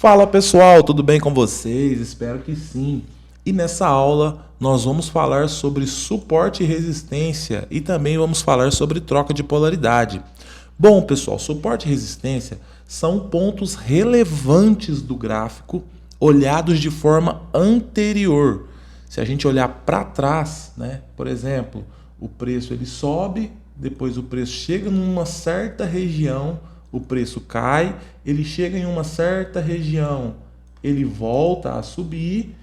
Fala pessoal, tudo bem com vocês? Espero que sim. E nessa aula nós vamos falar sobre suporte e resistência e também vamos falar sobre troca de polaridade. Bom pessoal, suporte e resistência são pontos relevantes do gráfico olhados de forma anterior. Se a gente olhar para trás, né? Por exemplo, o preço ele sobe, depois o preço chega numa certa região, o preço cai, ele chega em uma certa região, ele volta a subir,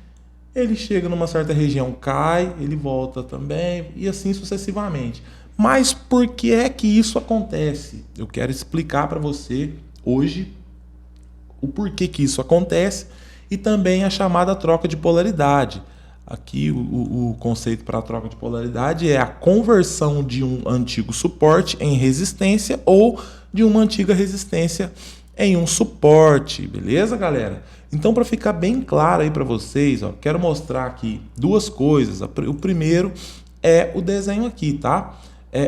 ele chega numa certa região, cai, ele volta também, e assim sucessivamente. Mas por que é que isso acontece? Eu quero explicar para você hoje o porquê que isso acontece e também a chamada troca de polaridade. Aqui o conceito para a troca de polaridade é a conversão de um antigo suporte em resistência ou de uma antiga resistência em um suporte, beleza, galera? Então, para ficar bem claro aí para vocês, ó, quero mostrar aqui duas coisas. O primeiro é o desenho aqui, tá?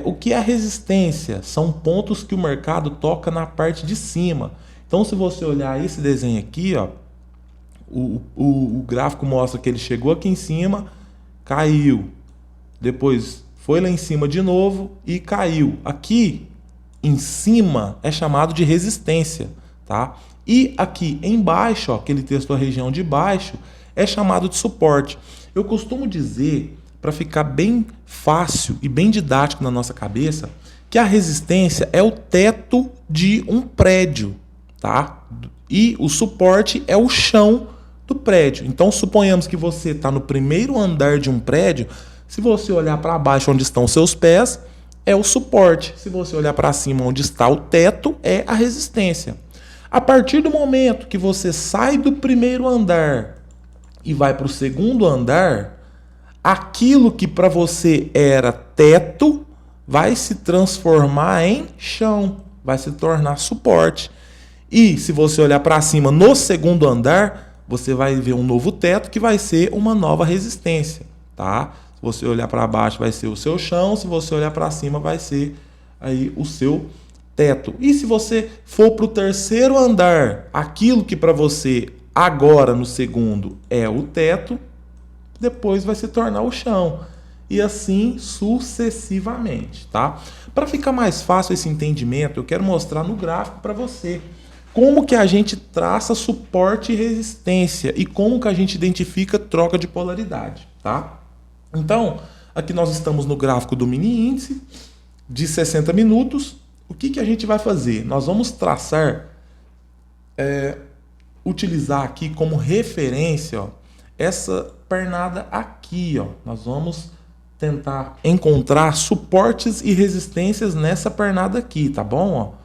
O que é resistência? São pontos que o mercado toca na parte de cima. Então, se você olhar esse desenho aqui, ó, o gráfico mostra que ele chegou aqui em cima, caiu, depois foi lá em cima de novo e caiu. Aqui em cima é chamado de resistência, tá? E aqui embaixo, ó, que ele testou a região de baixo, é chamado de suporte. Eu costumo dizer, para ficar bem fácil e bem didático na nossa cabeça, que a resistência é o teto de um prédio, tá? E o suporte é o chão do prédio. Então, suponhamos que você está no primeiro andar de um prédio. Se você olhar para baixo onde estão seus pés, é o suporte. Se você olhar para cima onde está o teto, é a resistência. A partir do momento que você sai do primeiro andar e vai para o segundo andar, aquilo que para você era teto vai se transformar em chão, vai se tornar suporte. E se você olhar para cima no segundo andar, você vai ver um novo teto que vai ser uma nova resistência, tá? Se você olhar para baixo vai ser o seu chão, se você olhar para cima vai ser aí o seu teto. E se você for para o terceiro andar, aquilo que para você agora no segundo é o teto, depois vai se tornar o chão. E assim sucessivamente, tá? Para ficar mais fácil esse entendimento, eu quero mostrar no gráfico para você como que a gente traça suporte e resistência e como que a gente identifica troca de polaridade, tá? Então, aqui nós estamos no gráfico do mini índice de 60 minutos. O que a gente vai fazer? Nós vamos traçar, utilizar aqui como referência, ó, essa pernada aqui, ó. Nós vamos tentar encontrar suportes e resistências nessa pernada aqui, tá bom? Ó.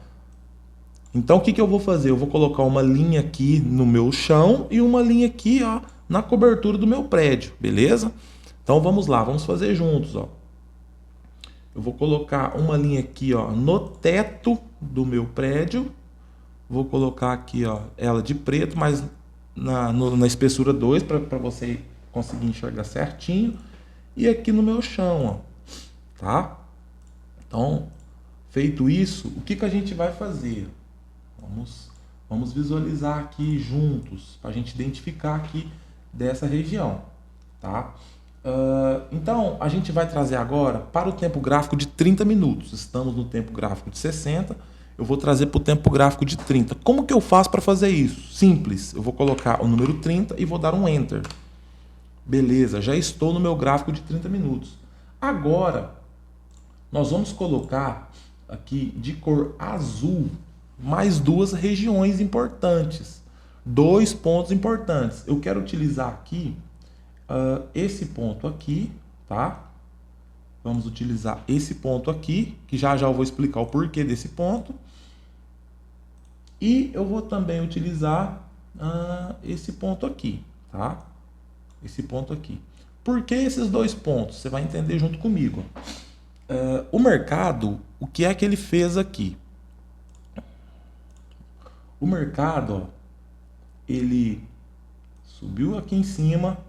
Então, o que eu vou fazer? Eu vou colocar uma linha aqui no meu chão e uma linha aqui, ó, na cobertura do meu prédio, beleza? Então, vamos lá, vamos fazer juntos, ó. Eu vou colocar uma linha aqui, ó, no teto do meu prédio. Vou colocar aqui, ó, ela de preto, mas na espessura 2, para você conseguir enxergar certinho. E aqui no meu chão, ó, tá? Então, feito isso, o que a gente vai fazer? Vamos visualizar aqui juntos, para a gente identificar aqui dessa região, tá? Então, a gente vai trazer agora para o tempo gráfico de 30 minutos. Estamos no tempo gráfico de 60, eu vou trazer para o tempo gráfico de 30. Como que eu faço para fazer isso? Simples, eu vou colocar o número 30 e vou dar um Enter. Beleza, já estou no meu gráfico de 30 minutos. Agora, nós vamos colocar aqui de cor azul mais duas regiões importantes, dois pontos importantes. Eu quero utilizar aqui esse ponto aqui, tá? Vamos utilizar esse ponto aqui, que já eu vou explicar o porquê desse ponto. E eu vou também utilizar esse ponto aqui, tá? Esse ponto aqui. Por que esses dois pontos? Você vai entender junto comigo. O mercado, o que é que ele fez aqui? O mercado, ó, ele subiu aqui em cima,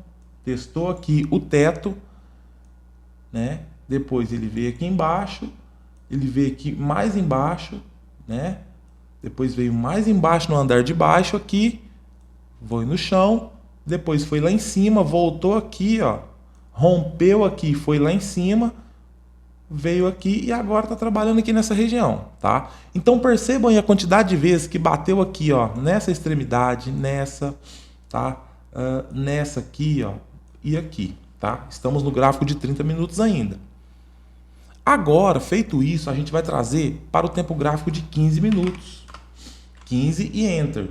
testou aqui o teto, né? Depois ele veio aqui embaixo, ele veio aqui mais embaixo, né? Depois veio mais embaixo no andar de baixo aqui foi no chão, depois foi lá em cima, voltou aqui, ó, rompeu aqui, foi lá em cima, veio aqui e agora está trabalhando aqui nessa região, tá? Então percebam aí a quantidade de vezes que bateu aqui, ó, nessa extremidade, nessa, tá? Nessa aqui, ó, e aqui, tá? Estamos no gráfico de 30 minutos ainda. Agora, feito isso, a gente vai trazer para o tempo gráfico de 15 minutos. 15 e Enter.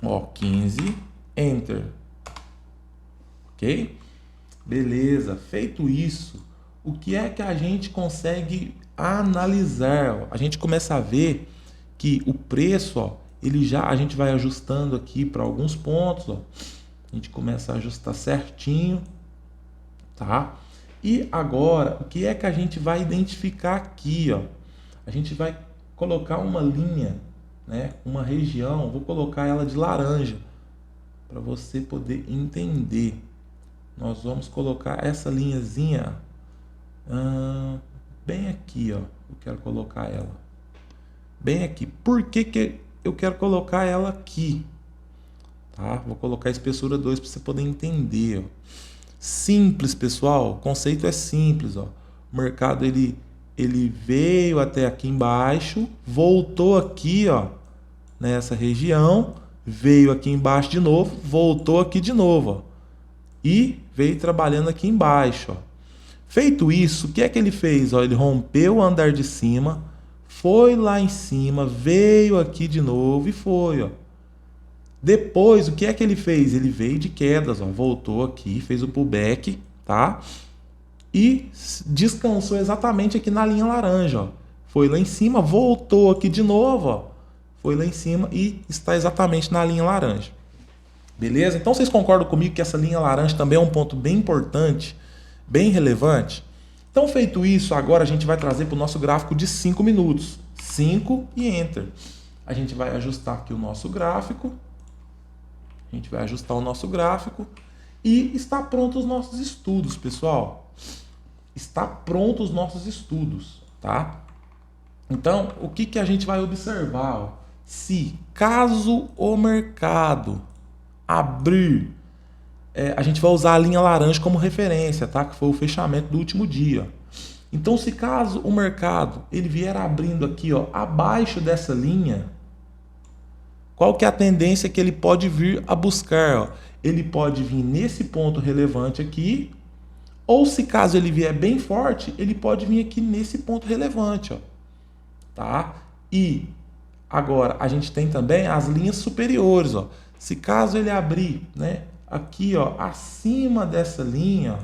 Ó, 15, Enter. Ok? Beleza. Feito isso, o que é que a gente consegue analisar? A gente começa a ver que o preço, ó, a gente vai ajustando aqui para alguns pontos, ó. A gente começa a ajustar certinho, tá? E agora, o que é que a gente vai identificar aqui, ó? A gente vai colocar uma linha, né? Uma região, vou colocar ela de laranja para você poder entender. Nós vamos colocar essa linhazinha bem aqui, ó. Eu quero colocar ela bem aqui. Por que que eu quero colocar ela aqui? Tá? Vou colocar a espessura 2 para você poder entender, ó. Simples, pessoal. O conceito é simples, ó. O mercado ele veio até aqui embaixo, voltou aqui, ó, nessa região, veio aqui embaixo de novo, voltou aqui de novo, ó, e veio trabalhando aqui embaixo, ó. Feito isso, o que é que ele fez? Ó, ele rompeu o andar de cima, foi lá em cima, veio aqui de novo e foi, ó. Depois, o que é que ele fez? Ele veio de quedas, ó, voltou aqui, fez o pullback, tá? E descansou exatamente aqui na linha laranja, ó. Foi lá em cima, voltou aqui de novo, ó. Foi lá em cima e está exatamente na linha laranja. Beleza? Então vocês concordam comigo que essa linha laranja também é um ponto bem importante, bem relevante? Então, feito isso, agora a gente vai trazer para o nosso gráfico de 5 minutos. 5 e Enter. A gente vai ajustar aqui o nosso gráfico. A gente vai ajustar o nosso gráfico e está pronto os nossos estudos, pessoal. Está pronto os nossos estudos, tá? Então, o que que a gente vai observar? Ó? Se caso o mercado abrir, a gente vai usar a linha laranja como referência, tá? Que foi o fechamento do último dia. Então, se caso o mercado ele vier abrindo aqui, ó, abaixo dessa linha, qual que é a tendência que ele pode vir a buscar? Ó? Ele pode vir nesse ponto relevante aqui, ou se caso ele vier bem forte, ele pode vir aqui nesse ponto relevante, ó. Tá? E agora a gente tem também as linhas superiores, ó. Se caso ele abrir, né, aqui, ó, acima dessa linha,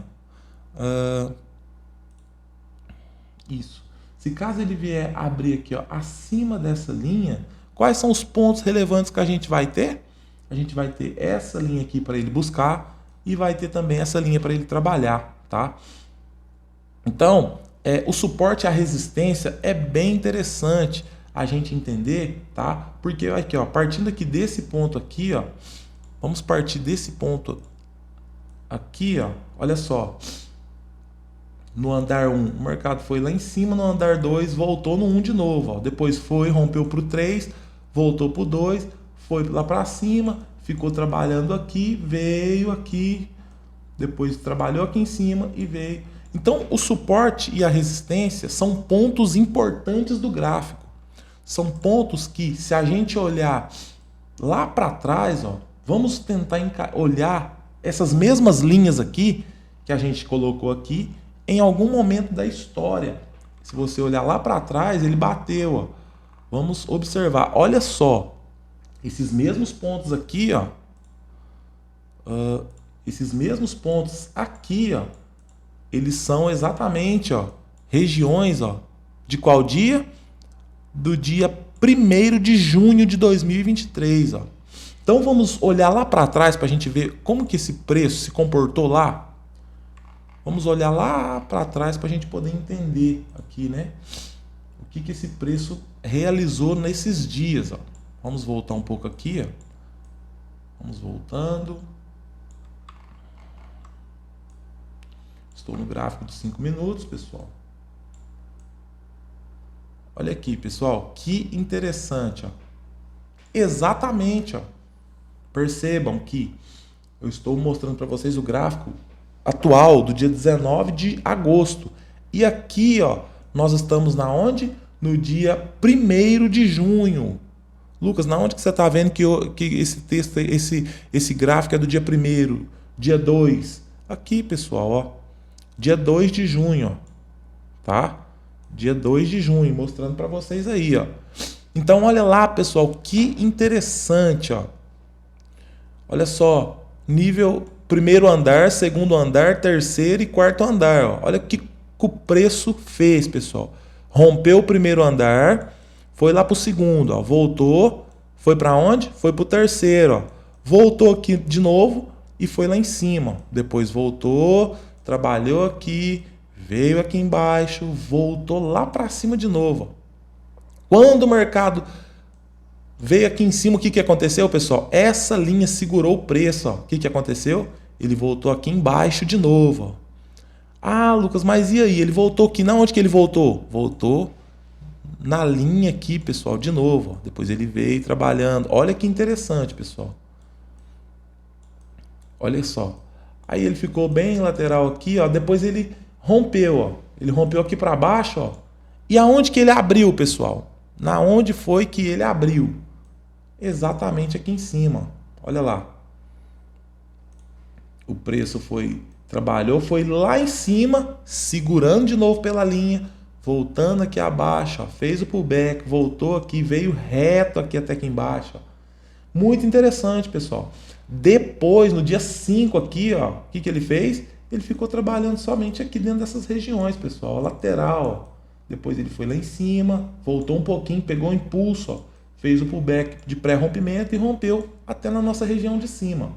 isso. Se caso ele vier abrir aqui, ó, acima dessa linha, quais são os pontos relevantes que a gente vai ter? A gente vai ter essa linha aqui para ele buscar e vai ter também essa linha para ele trabalhar, tá? Então, o suporte à resistência é bem interessante a gente entender, tá? Porque aqui, ó, partindo aqui desse ponto aqui, ó, vamos partir desse ponto aqui, ó, olha só. No andar 1, o mercado foi lá em cima, no andar 2 voltou no 1 de novo, ó. Depois foi, rompeu para o 3, voltou para o 2, foi lá para cima, ficou trabalhando aqui, veio aqui, depois trabalhou aqui em cima e veio. Então, o suporte e a resistência são pontos importantes do gráfico. São pontos que, se a gente olhar lá para trás, ó, vamos tentar olhar essas mesmas linhas aqui que a gente colocou aqui em algum momento da história. Se você olhar lá para trás, ele bateu, ó. Vamos observar. Olha só, esses mesmos pontos aqui, ó, esses mesmos pontos aqui, ó, eles são exatamente, ó, regiões, ó, de qual dia? Do dia 1º de junho de 2023, ó. Então vamos olhar lá para trás para a gente ver como que esse preço se comportou lá. Vamos olhar lá para trás para a gente poder entender aqui, né? O que que esse preço realizou nesses dias, ó. Vamos voltar um pouco aqui, ó. Vamos voltando. Estou no gráfico de 5 minutos, pessoal. Olha aqui, pessoal, que interessante, ó. Exatamente, ó. Percebam que eu estou mostrando para vocês o gráfico atual do dia 19 de agosto. E aqui, ó, nós estamos na onde? No dia 1º de junho. Lucas, na onde que você está vendo que esse texto, esse gráfico é do dia 1º, dia 2? Aqui, pessoal, ó. Dia 2 de junho, ó. Tá? Dia 2 de junho, mostrando para vocês aí, ó. Então, olha lá, pessoal, que interessante, ó. Olha só, nível 1º andar, 2º andar, 3º e 4º andar, ó. Olha o que o preço fez, pessoal. Rompeu o 1º andar, foi lá pro 2º, ó. Voltou, foi para onde? Foi pro 3º, ó. Voltou aqui de novo e foi lá em cima. Depois voltou, trabalhou aqui, veio aqui embaixo, voltou lá para cima de novo, ó. Quando o mercado veio aqui em cima, o que aconteceu, pessoal? Essa linha segurou o preço, ó. O que aconteceu? Ele voltou aqui embaixo de novo, ó. Ah, Lucas, mas e aí? Ele voltou aqui. Na onde que ele voltou? Voltou na linha aqui, pessoal, de novo, ó. Depois ele veio trabalhando. Olha que interessante, pessoal. Olha só. Aí ele ficou bem lateral aqui, ó. Depois ele rompeu, ó. Ele rompeu aqui para baixo, ó. E aonde que ele abriu, pessoal? Na onde foi que ele abriu? Exatamente aqui em cima. Olha lá. O preço trabalhou, foi lá em cima, segurando de novo pela linha, voltando aqui abaixo, ó, fez o pullback, voltou aqui, veio reto aqui até aqui embaixo. Ó. Muito interessante, pessoal. Depois, no dia 5 aqui, ó, o que ele fez? Ele ficou trabalhando somente aqui dentro dessas regiões, pessoal, ó, lateral, ó. Depois ele foi lá em cima, voltou um pouquinho, pegou um impulso, ó, fez o pullback de pré-rompimento e rompeu até na nossa região de cima.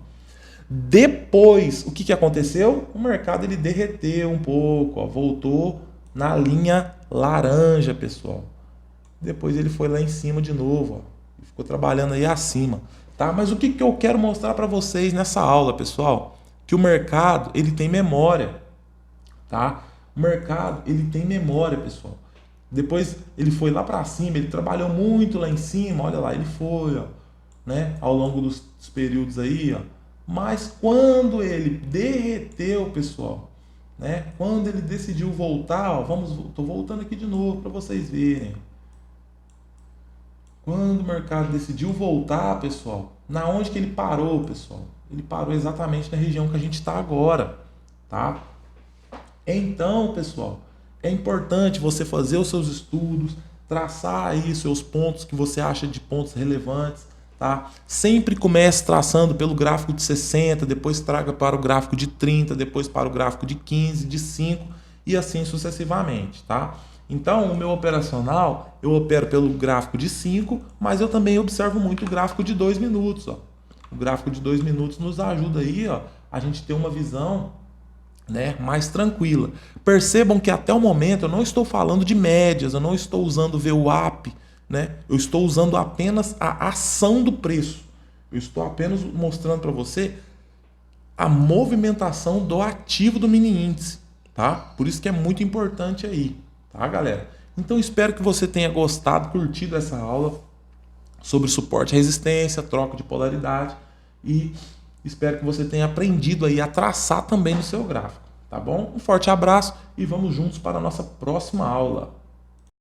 Depois, o que aconteceu? O mercado ele derreteu um pouco, ó, voltou na linha laranja, pessoal. Depois ele foi lá em cima de novo, ó, e ficou trabalhando aí acima. Tá? Mas o que eu quero mostrar para vocês nessa aula, pessoal? Que o mercado ele tem memória. Tá? O mercado ele tem memória, pessoal. Depois ele foi lá para cima, ele trabalhou muito lá em cima, olha lá, ele foi, ó, né, ao longo dos períodos aí, ó. Mas quando ele derreteu, pessoal, né, quando ele decidiu voltar, ó, tô voltando aqui de novo para vocês verem. Quando o mercado decidiu voltar, pessoal, na onde que ele parou, pessoal? Ele parou exatamente na região que a gente está agora, tá? Então, pessoal, é importante você fazer os seus estudos, traçar aí seus pontos que você acha de pontos relevantes, tá? Sempre comece traçando pelo gráfico de 60, depois traga para o gráfico de 30, depois para o gráfico de 15, de 5 e assim sucessivamente, tá? Então, o meu operacional, eu opero pelo gráfico de 5, mas eu também observo muito o gráfico de 2 minutos, ó. O gráfico de 2 minutos nos ajuda aí, ó, a gente ter uma visão, né, mais tranquila. Percebam que até o momento eu não estou falando de médias, eu não estou usando o VWAP, né? Eu estou usando apenas a ação do preço. Eu estou apenas mostrando para você a movimentação do ativo do mini índice, tá? Por isso que é muito importante aí, tá, galera? Então espero que você tenha gostado, curtido essa aula sobre suporte e resistência, troca de polaridade e espero que você tenha aprendido aí a traçar também no seu gráfico, tá bom? Um forte abraço e vamos juntos para a nossa próxima aula.